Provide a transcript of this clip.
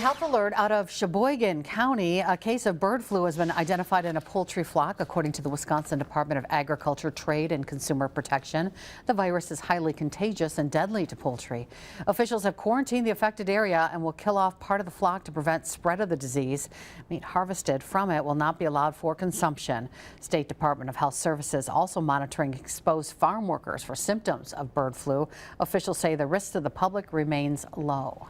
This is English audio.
Health alert out of Sheboygan County. A case of bird flu has been identified in a poultry flock, according to the Wisconsin Department of Agriculture, Trade and Consumer Protection. The virus is highly contagious and deadly to poultry. Officials have quarantined the affected area and will kill off part of the flock to prevent spread of the disease. Meat harvested from it will not be allowed for consumption. State Department of Health Services also monitoring exposed farm workers for symptoms of bird flu. Officials say the risk to the public remains low.